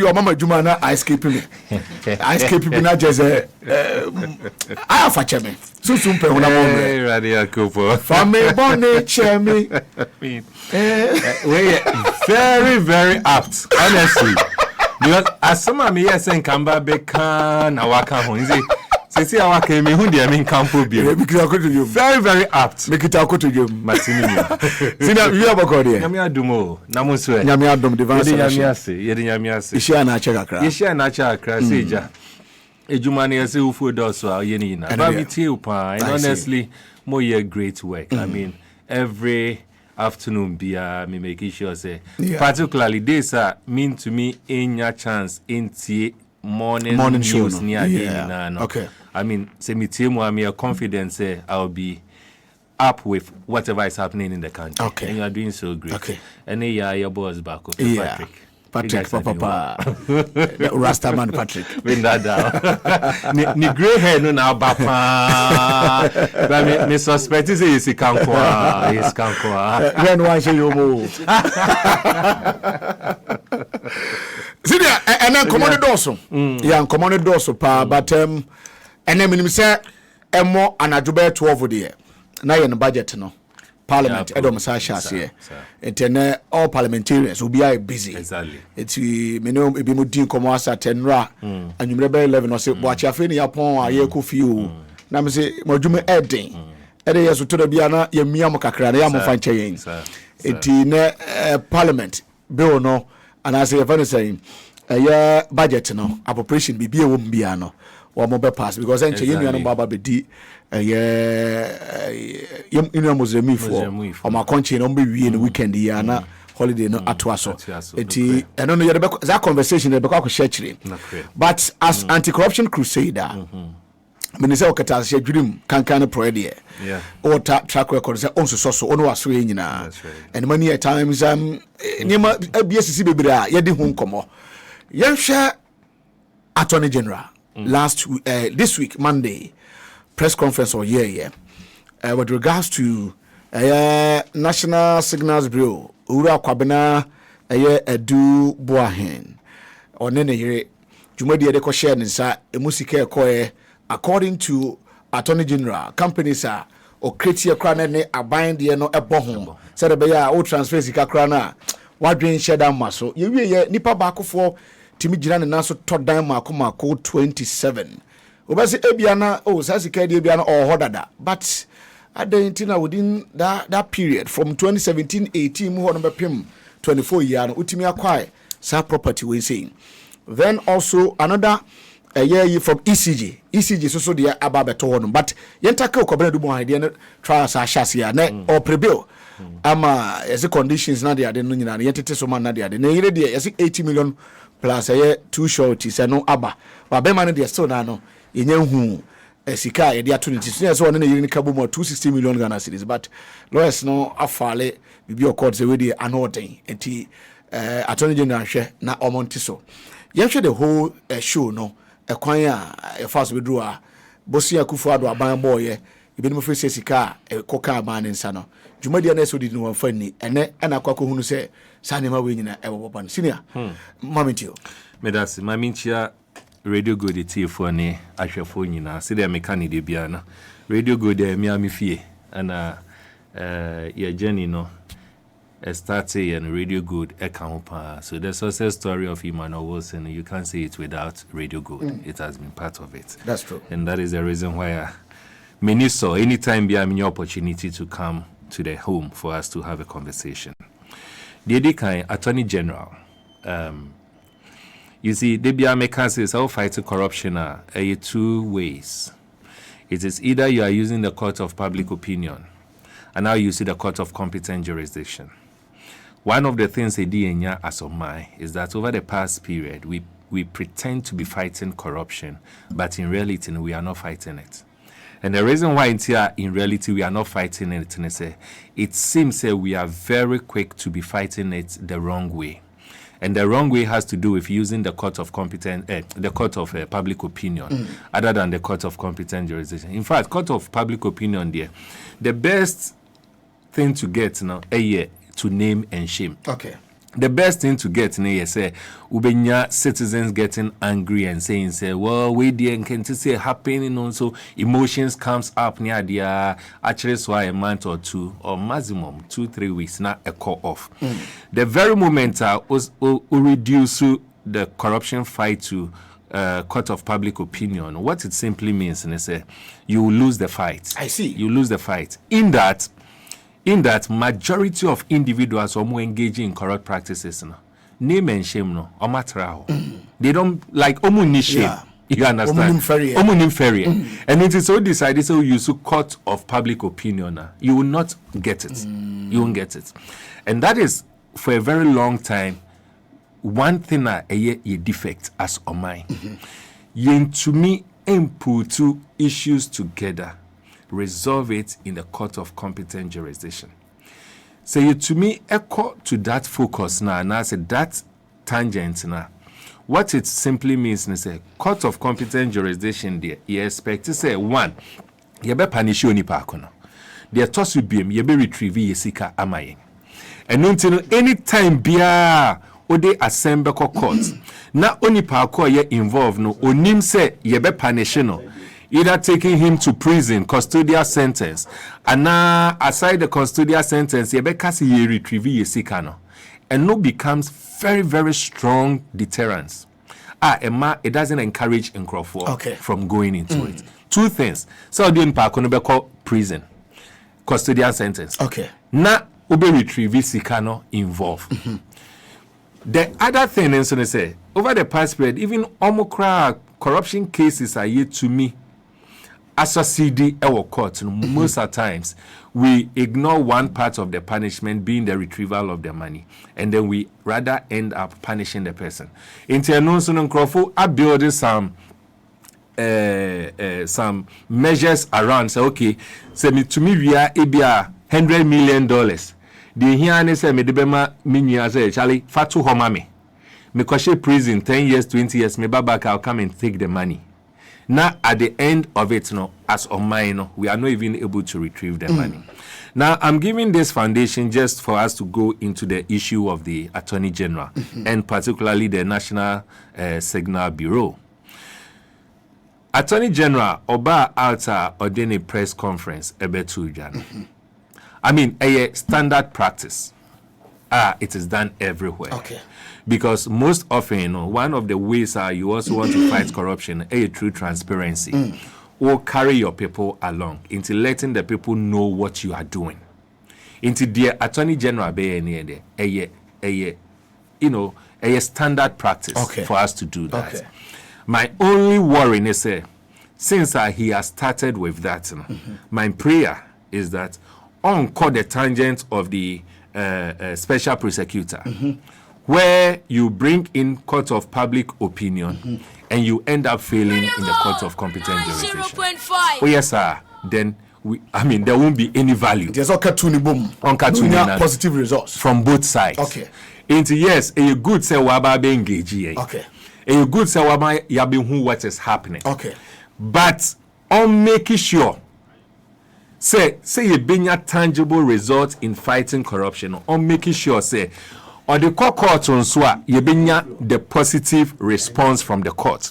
Your mama Jumana ice caping me. Ice caping me not just I have a chemi. So soon pe una mo. Radio Cooper. Family bonnet chemi. We very very apt, honestly. Because as some of me are saying Kamba Bekan Awaka Hon. See our came who they mean campo be. Very very apt. Make it out to you. Martini. See now you have a code here. Nyamia dumo. Namuswe. Nyamia dum divine. Yedinyamiase. Ishia na cheka kra. Ishia na cheka kra seja. Ejumani ese ufu doso yeni na. But me tea upa. And honestly, more ye great work. I mean, every afternoon bia me making sure say particularly this mean to me in your chance in morning news near no. Okay. I mean, say me team I'm confident say I'll be up with whatever is happening in the country. Okay. And you are doing so great. Okay. And your boss back up, Patrick Papa. Rastaman Patrick. Bring that down. Ni grey hair no na bapa. But me suspect say is kankwa. Is kankwa. When one say you move. See there, and then command dorsum. Yeah, command dorsum pa, but and then minimum say more an adjube 12 there. Now in the budget no. Parliament, Edom Sashas here. And all parliamentarians will be busy. Exactly. It's me know be mudin komasa 10 ra and you remember 11 or say watch your fini upon a year few. Now me say mojume edding. Ede yesu to the biana ye miam kakra ya mo fanche yen. Enti ne parliament bill no and I say if saying a budget no appropriation be a won bia no or mo be pass because enche yen no baba be di inu Muslim for o ma country no be wie no weekend ya na holiday no atwaso enti eno no that conversation be kwa share chire but as anti-corruption crusader me say okata se dwurim kankan pro de o track record say on so ono waso nyina and many times niema absc bebira ye di hu nkomo ye hwe attorney general this week Monday press conference or with regards to National Signals Bureau ura kwabena edu boahen onene yire jumadi de ko share nsa emusika ekoye according to attorney general companies are o create kra ne aban de no ebo ho said be ya o transfer sika kra na wadwen share dan maso ye wie nipa baakofo timi gira ne naso todan mako 27 obase ebiana sasika de ebiana hodada but adentina within that period from 2017-18 mu ho no bepem 24 year no utimi akwai sa property we saying then also another year from ECG so de ababeto ho no but yentaka okobena du mo ha de no trial sa hase ya na or prebill ama as conditions na de ade no nyina yentete so man na de ade na yire de 80 million plus two shorties no aba wa be man de still na no yenye hu sika ye de atunity so one na yiri kabo mo 260 million Ghana cedis but lawyers no afale bibi o court say we dey anodin enti attorney general hwe na omonti so ye hwe the whole show no ekwan a fast be draw bosia kufu ado aban boy ebi no fe sika koka aban nsa no jumadi na so di no fani ene na kwakọ hunu se sanema we nyina ebobo senior mamentio medasi mamintia radio go de tifo ne ahwefo nyina se de meka ne de bia na radio go de mi amifie ana your journey no started and radio good so the success story of Emmanuel Wilson, you can't say it without radio good. It has been part of it. That's true. And that is the reason why many saw anytime be an opportunity to come to the home for us to have a conversation. The Edikan Attorney General, you see, the Biameka says how fighting corruption are two ways. It is either you are using the court of public opinion, and now you see the court of competent jurisdiction. One of the things they did as of mine is that over the past period, we pretend to be fighting corruption, but in reality, we are not fighting it. And the reason why in reality we are not fighting it is it seems we are very quick to be fighting it the wrong way. And the wrong way has to do with using the court of the court of public opinion, other than the court of competent jurisdiction. In fact, court of public opinion there, the best thing to get now, to name and shame. Okay. the best thing to get near say ubenya citizens getting angry and saying say, well, we didn't can to say happening also emotions comes up near the actually so a month or two or maximum 2-3 weeks not a call off. The very moment was reduce the corruption fight to court of public opinion. What it simply means is say you will lose the fight. I see. You lose the fight. In that majority of individuals who are engaging in corrupt practices, name and shame, no, they don't like shame. Yeah. You understand? And it is so decided so use court of public opinion. You will not get it. You won't get it. And that is for a very long time one thing a defect as on mine. To me input two issues together. Resolve it in the court of competent jurisdiction. So you to me echo to that focus now, and I said that tangent now. What it simply means is a court of competent jurisdiction there. You expect to say one, you be punish you nipa kono. The toss will be you be retrieve yesika amayen. And until any time bia ode assemble court. Na oni pa ko ye involved no onim say you be punish no. Either taking him to prison, custodial sentence, and now aside the custodial sentence, you retrieve yesikano, and no becomes very, very strong deterrence. It doesn't encourage Nkrofo from going into it. Two things. So the park on call prison, custodial sentence. Now ube retrieve yesikano involved. The other thing is to say over the past period, even omokra corruption cases are yet to me. As a CD our court, most of times we ignore one part of the punishment being the retrieval of the money, and then we rather end up punishing the person. In Tianosun and Crawford, I build some measures around. So okay, say to me we are $100 million. The here say me debema minya say Charlie fatu homame. Me kwashe prison 10 years, 20 years. Me back I'll come and take the money. Now, at the end of it, as on mine, we are not even able to retrieve the money. Now, I'm giving this foundation just for us to go into the issue of the Attorney General and particularly the National Signal Bureau. Attorney General Oba Alta ordained a press conference ebetu jana. I mean, a standard practice. It is done everywhere. Because most often, one of the ways you also want to fight corruption, through transparency, or carry your people along into letting the people know what you are doing. Into the Attorney General be a standard practice for us to do that. My only worry is since he has started with that, my prayer is that on the tangent of the special prosecutor. Where you bring in court of public opinion and you end up failing in the court of competent jurisdiction. Oh yes, sir. Then there won't be any value. There's positive results from both sides. Into yes, a good say waba be engage. A good say waba yabi who what is happening. But on making sure say you bring a tangible result in fighting corruption. On making sure say or the court on swa you bring the positive response from the court.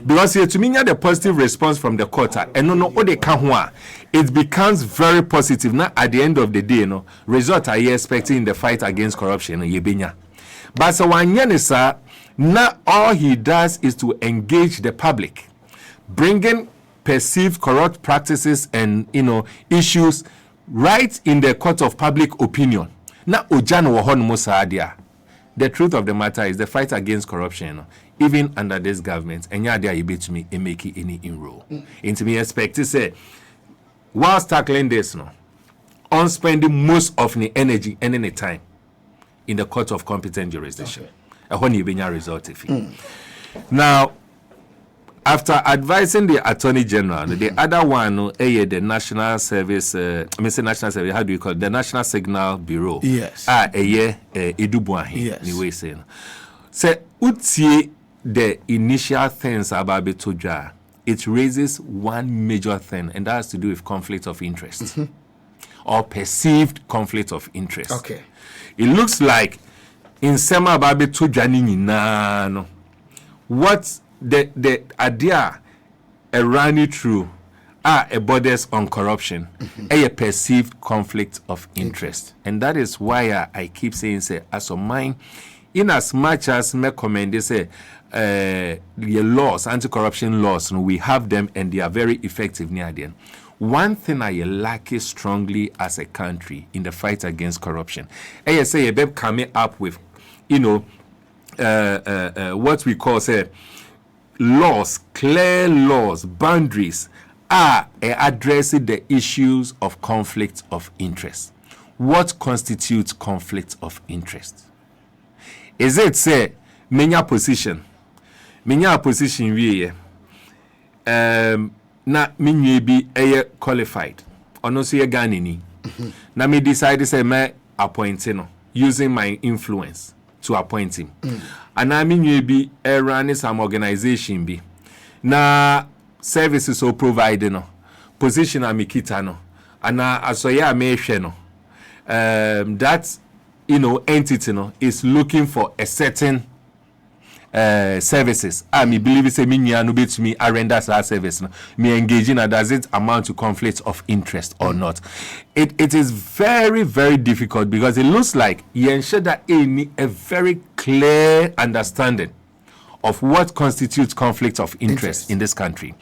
Because you to me the positive response from the court and no what they can it becomes very positive. Now at the end of the day, result are you expecting in the fight against corruption you bring. But so one sir, now all he does is to engage the public, bringing perceived corrupt practices and issues right in the court of public opinion. Now the truth of the matter is the fight against corruption, even under this government, and yeah, they are to me and make any inroad. Into me expect to say, whilst tackling this, on spending most of the energy and any time in the court of competent jurisdiction. I want to result if now. After advising the Attorney General, the other one, the National Service, National Service, how do you call it? The National Signal Bureau. Yes. Yes. Say, utie the initial things about Betoja, it raises one major thing, and that has to do with conflict of interest. Or perceived conflict of interest. It looks like in sema babe to dwane nyina no what the idea running through a borders on corruption, a perceived conflict of interest. And that is why I keep saying, say, as of mine, in as much as me commend, they say, the laws, anti-corruption laws, we have them and they are very effective near the end. One thing I lack is strongly as a country in the fight against corruption. I say, a coming up with, what we call, say, laws, clear laws, boundaries are addressing the issues of conflict of interest. What constitutes conflict of interest? Is it say menya position we na menye bi qualified ono so ye ganini na me decide say me appoint no using my influence to appoint him and I menye bi run some organization bi na services so provided no position amikita no and asoya amehwe no that entity no is looking for a certain services. Me believe say me nya no bet me render that service no me engaging and does it amount to conflict of interest or not. It is very, very difficult because it looks like you ensure that a very clear understanding of what constitutes conflict of interest in this country.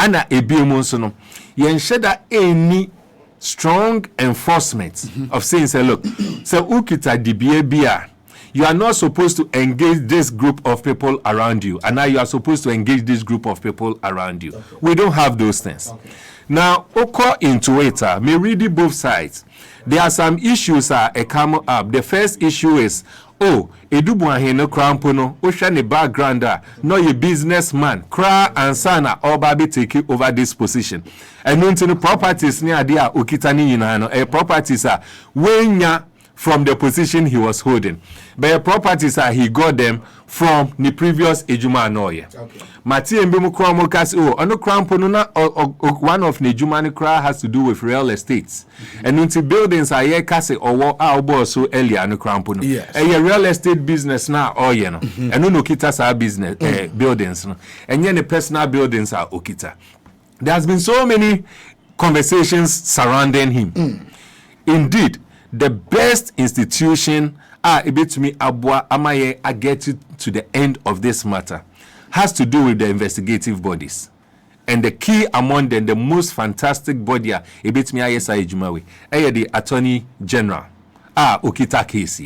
And you ensure that any strong enforcement of saying, say, look, so ukita DBA, you are not supposed to engage this group of people around you, and now you are supposed to engage this group of people around you. Okay. We don't have those things. Okay. Now, Oko into it, me read both sides. There are some issues come up. The first issue is, edubuahe no krampo no ohwa ne background no ye businessman kra ansana oba be take over this position and no properties ni ade a okita ni nyina no properties wenya from the position he was holding, but properties he got them from the previous ejuma noye. Mati embemu kra mo kasi ono krampo no na one of the ejuma ni kra has to do with real estates. And until buildings are here kasi owo obo so earlier no krampo no. A real estate business na oye no. And no kita sa business buildings no. And yen the personal buildings are okita. There has been so many conversations surrounding him. Indeed, the best institution to me abwa amaye I get to the end of this matter has to do with the investigative bodies. And the key among them, the most fantastic body to me ayesa ejumawe the Attorney General okita case.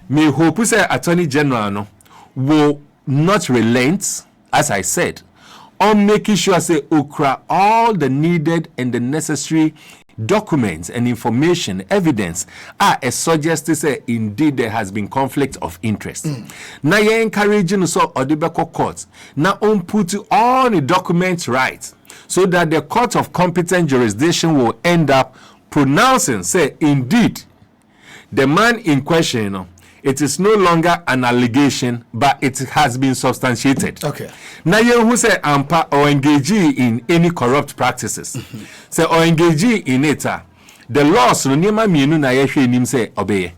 Me hope say Attorney General no will not relent, as I said, on making sure say okra all the needed and the necessary documents and information, evidence suggest to say indeed there has been conflict of interest. Now you're encouraging so Odebeko court now put all the documents right so that the court of competent jurisdiction will end up pronouncing say indeed the man in question it is no longer an allegation, but it has been substantiated. Okay. Now you who say ampa or engage in any corrupt practices, say or engage in it. The laws no nima mienu na yehwe nim say obey.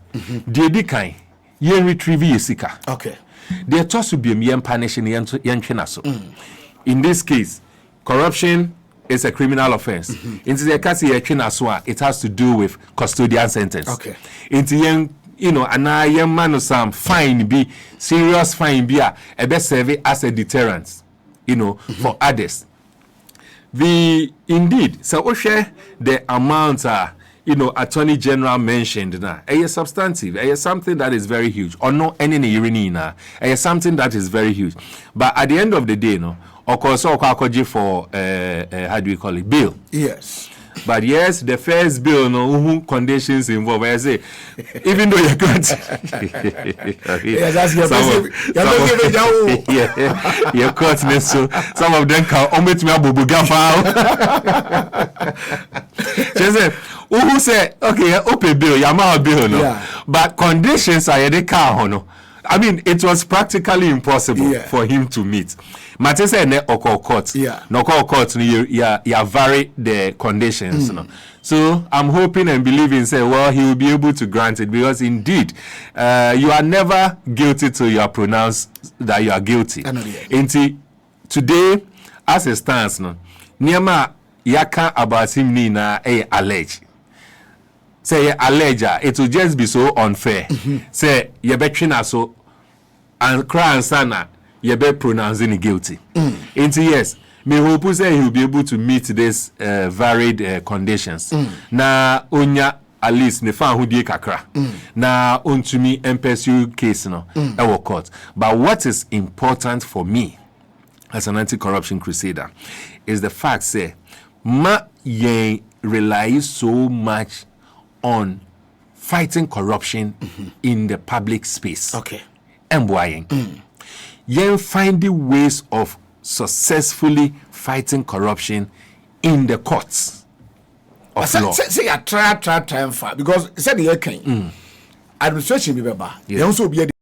Die di kan yen retrieve yesika. Okay. There to be a punishing yen so. In this case, corruption is a criminal offense. Into the case it has to do with custodian sentence. Okay. Into yen and I am man some fine be serious fine be a best serve as a deterrent, for others. Indeed, so share the amount Attorney General mentioned now. Substantive, something that is very huge. Or no any irini something that is very huge. But at the end of the day, of course, for how do we call it? Bail. Yes. But yes, the first bill, conditions involved. I say, even though you can't, your court so some of them can omit me abu She said, who say, okay, open bill, yama bill, no. But conditions are the car, no. I mean, it was practically impossible for him to meet. Mate say ne oko court. No court you vary the conditions. No? So I'm hoping and believing say well he will be able to grant it because indeed you are never guilty till you are pronounced that you are guilty. Until today as it stands no niema yaka about him ni na allege. Say allege it will just be so unfair. Say you between so and cry and sana you be pronouncing guilty. Into yes, me hope say he will be able to meet this varied conditions. Na onya at least ne fan hudie kakra. Na ontumi pursue case no e court. But what is important for me as an anti-corruption crusader is the fact say ma ye rely so much on fighting corruption in the public space. Okay. Yen finding ways of successfully fighting corruption in the courts of law. Say try and fight because said the administration be beba. They also be